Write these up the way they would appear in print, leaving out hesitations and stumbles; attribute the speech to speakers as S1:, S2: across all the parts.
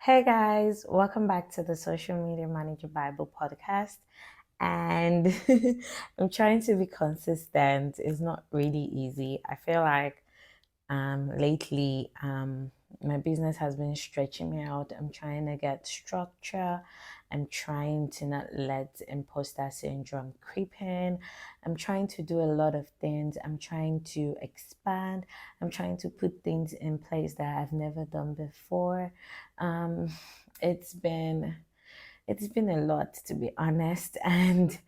S1: Hey guys, welcome back to the Social Media Manager Bible podcast. And I'm trying to be consistent. It's not really easy. I feel like lately my business has been stretching me out. I'm trying to get structure. I'm trying to not let imposter syndrome creep in. I'm trying to do a lot of things. I'm trying to expand. I'm trying to put things in place that I've never done before. um it's been it's been a lot, to be honest. And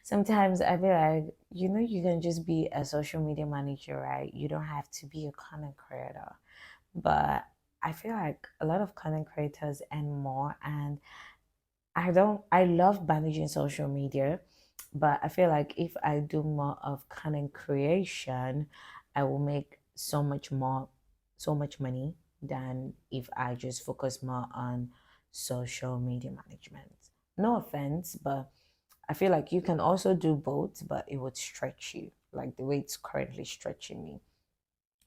S1: sometimes I feel like, you can just be a social media manager, right? You don't have to be a content creator. But I feel like a lot of content creators and more, and I love managing social media, but I feel like if I do more of content creation, I will make so much money than if I just focus more on social media management. No offense, but I feel like you can also do both, but it would stretch you like the way it's currently stretching me.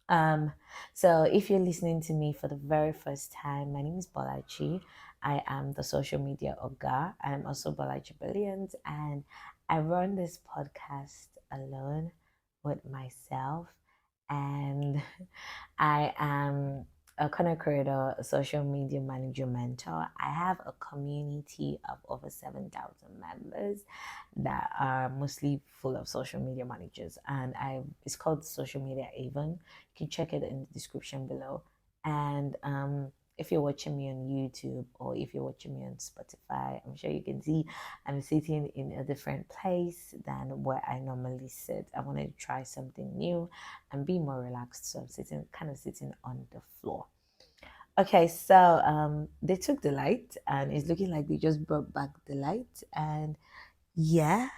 S1: Um, so if you're listening to me for the very first time, my name is Bolaji. I am the social media Oga. I'm also Bolaji Brilliant, and I run this podcast alone with myself. And I am a content creator, a social media manager, mentor. I have a community of over 7,000 members that are mostly full of social media managers, and it's called Social Media Avon. You can check it in the description below. And if you're watching me on YouTube or if you're watching me on Spotify, I'm sure you can see I'm sitting in a different place than where I normally sit. I wanted to try something new and be more relaxed. So I'm kind of sitting on the floor. Okay, so they took the light, and it's looking like they just brought back the light. And yeah,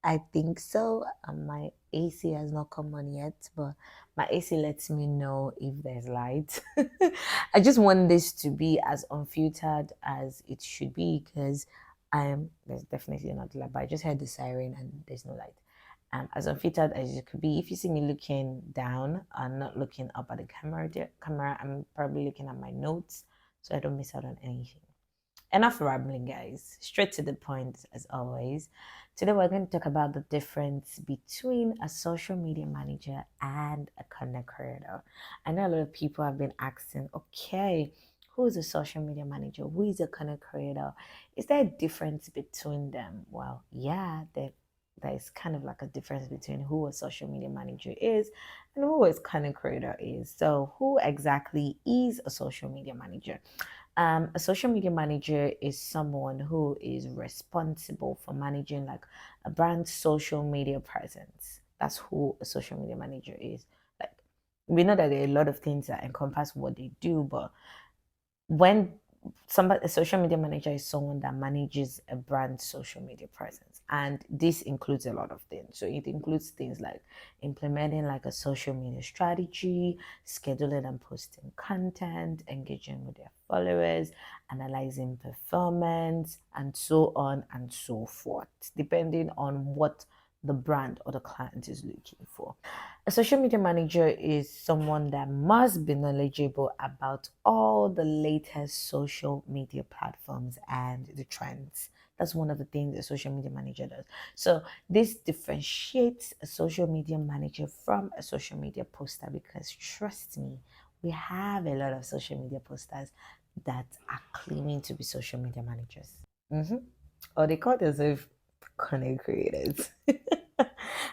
S1: I think so. My AC has not come on yet, but my AC lets me know if there's light. I just want this to be as unfiltered as it should be, because there's definitely not light, but I just heard the siren and there's no light. As unfiltered as it could be. If you see me looking down and not looking up at the camera, I'm probably looking at my notes so I don't miss out on anything. Enough rambling, guys. Straight to the point, as always. Today, we're going to talk about the difference between a social media manager and a content creator. I know a lot of people have been asking, okay, who is a social media manager? Who is a content creator? Is there a difference between them? Well, yeah, there is kind of like a difference between who a social media manager is and who a content creator is. So, who exactly is a social media manager? A social media manager is someone who is responsible for managing like a brand's social media presence. That's who a social media manager is. Like, we know that there are a lot of things that encompass what they do, but when a social media manager is someone that manages a brand's social media presence, and this includes a lot of things. So it includes things like implementing like a social media strategy, scheduling and posting content, engaging with their followers, analyzing performance, and so on and so forth, depending on what the brand or the client is looking for. A social media manager is someone that must be knowledgeable about all the latest social media platforms and the trends. That's one of the things a social media manager does. So, this differentiates a social media manager from a social media poster, because trust me, we have a lot of social media posters that are claiming to be social media managers. Or they call themselves content creators.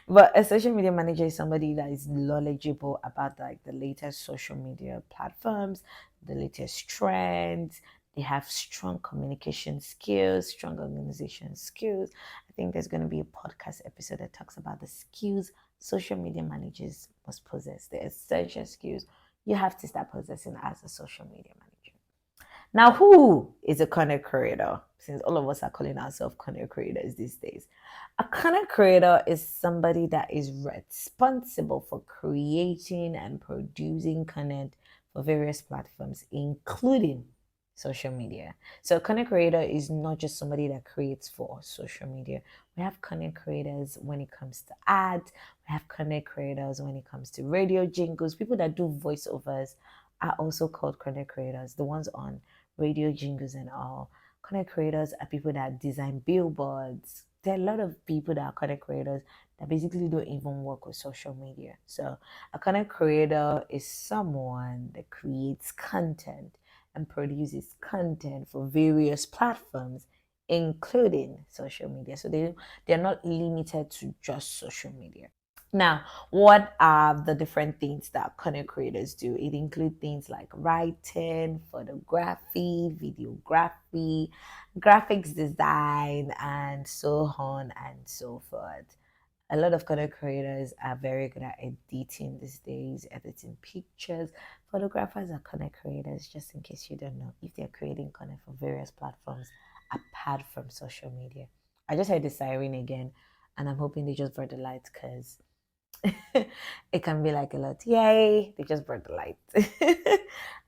S1: But a social media manager is somebody that is knowledgeable about like the latest social media platforms, the latest trends. They have strong communication skills, strong organization skills. I think there's going to be a podcast episode that talks about the skills social media managers must possess, the essential skills you have to start possessing as a social media manager. Now, who is a content creator? Since all of us are calling ourselves content creators these days, a content creator is somebody that is responsible for creating and producing content for various platforms, including social media. So, a content creator is not just somebody that creates for social media. We have content creators when it comes to ads, we have content creators when it comes to radio jingles, people that do voiceovers are also called content creators. The ones on radio jingles and all. Content creators are people that design billboards. There are a lot of people that are content creators that basically don't even work with social media. So a content creator is someone that creates content and produces content for various platforms, including social media. So they're not limited to just social media. Now, what are the different things that content creators do? It includes things like writing, photography, videography, graphics design, and so on and so forth. A lot of content creators are very good at editing these days, editing pictures. Photographers are content creators, just in case you don't know, if they're creating content for various platforms apart from social media. I just heard the siren again, and I'm hoping they just brought the lights because it can be like a lot. Yay! They just brought the lights.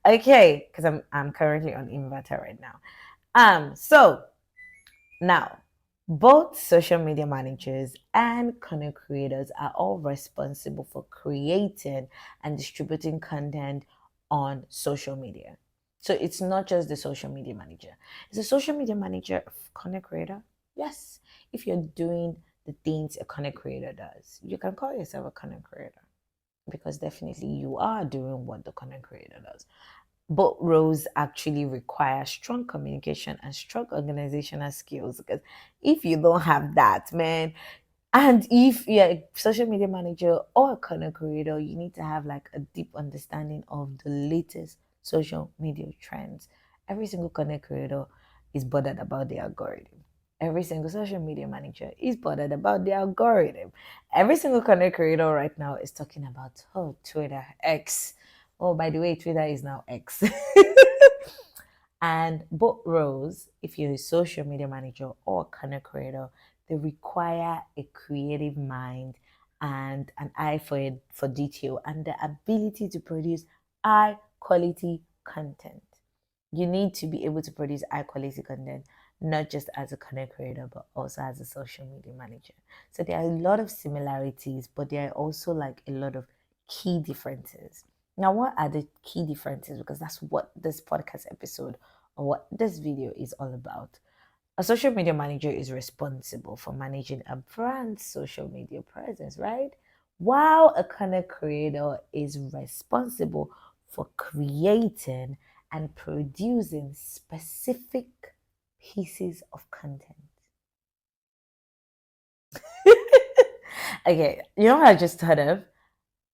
S1: Okay, because I'm currently on inverter right now. So now both social media managers and content creators are all responsible for creating and distributing content on social media. So it's not just the social media manager. Is a social media manager a content creator? Yes. If you're doing the things a content creator does, you can call yourself a content creator because definitely you are doing what the content creator does. Both roles actually require strong communication and strong organizational skills because if you don't have that, man, and if you're a social media manager or a content creator, you need to have like a deep understanding of the latest social media trends. Every single content creator is bothered about the algorithm. Every single social media manager is bothered about the algorithm. Every single content creator right now is talking about, oh, Twitter, X. Oh, by the way, Twitter is now X. And both roles, if you're a social media manager or a content creator, they require a creative mind and an eye for detail and the ability to produce high quality content. You need to be able to produce high quality content, not just as a content creator, but also as a social media manager. So there are a lot of similarities, but there are also like a lot of key differences. Now, what are the key differences? Because that's what this podcast episode or what this video is all about. A social media manager is responsible for managing a brand's social media presence, right? While a content creator is responsible for creating and producing specific pieces of content. Okay, you know what I just thought of?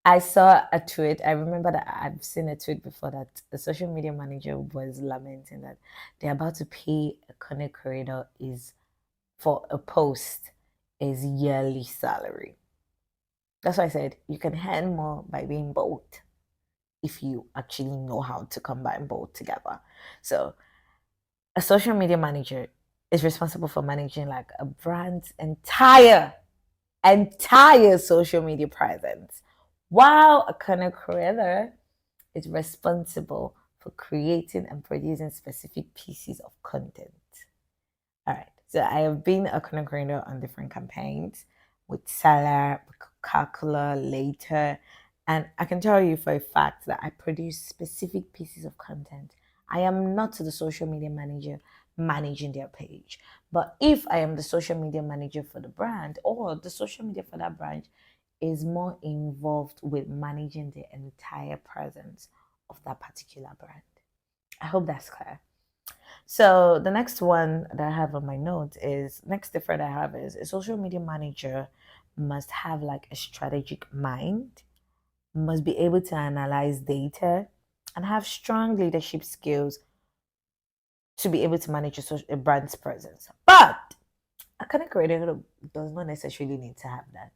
S1: I saw a tweet. I remember that I've seen a tweet before that the social media manager was lamenting that they're about to pay a content creator is for a post is yearly salary. That's why I said you can earn more by being both if you actually know how to combine both together. So a social media manager is responsible for managing like a brand's entire social media presence, while a content creator is responsible for creating and producing specific pieces of content. All right. So I have been a content creator on different campaigns with Seller, with Calcula, later. And I can tell you for a fact that I produce specific pieces of content. I am not the social media manager managing their page. But if I am the social media manager for the brand or the social media for that brand is more involved with managing the entire presence of that particular brand. I hope that's clear. So the next one that I have on my notes is next different I have is a social media manager must have like a strategic mind, must be able to analyze data, and have strong leadership skills to be able to manage a brand's presence. But a content creator does not necessarily need to have that.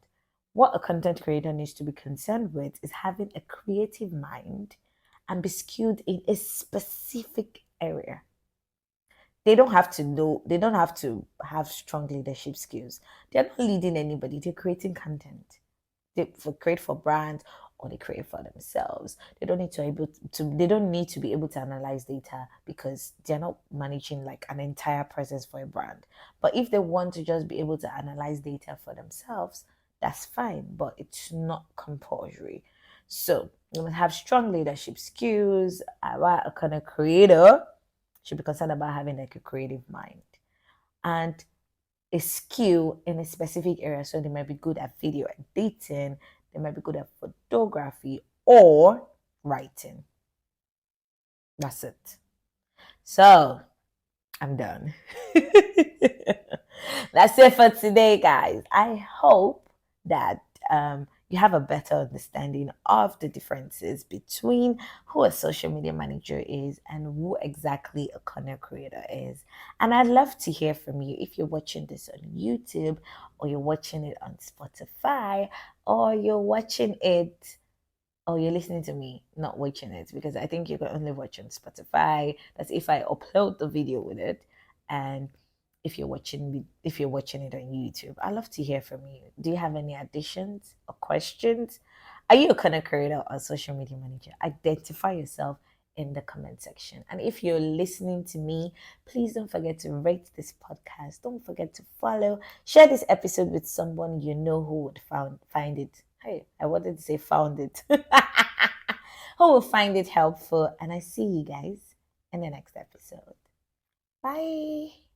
S1: What a content creator needs to be concerned with is having a creative mind and be skilled in a specific area. They don't have to know, they don't have to have strong leadership skills. They're not leading anybody, they're creating content. Create for brands or they create for themselves. They don't need to able to they don't need to be able to analyze data because they're not managing like an entire presence for a brand. But if they want to just be able to analyze data for themselves, that's fine, but it's not compulsory. So You must have strong leadership skills. While a content creator should be concerned about having like a creative mind and a skill in a specific area. So they might be good at video editing, they might be good at photography or writing. That's it. So I'm done. That's it for today, guys. I hope that you have a better understanding of the differences between who a social media manager is and who exactly a content creator is. And I'd love to hear from you if you're watching this on YouTube or you're watching it on Spotify or you're watching it or you're listening to me, not watching it, because I think you can only watch on Spotify. That's if I upload the video with it. And if you're watching it on YouTube, I'd love to hear from you. Do you have any additions or questions? Are you a content creator or social media manager? Identify yourself in the comment section. And if you're listening to me, please don't forget to rate this podcast. Don't forget to follow. Share this episode with someone you know who would find it. Hey, I wanted to say found it. Who will find it helpful. And I see you guys in the next episode. Bye.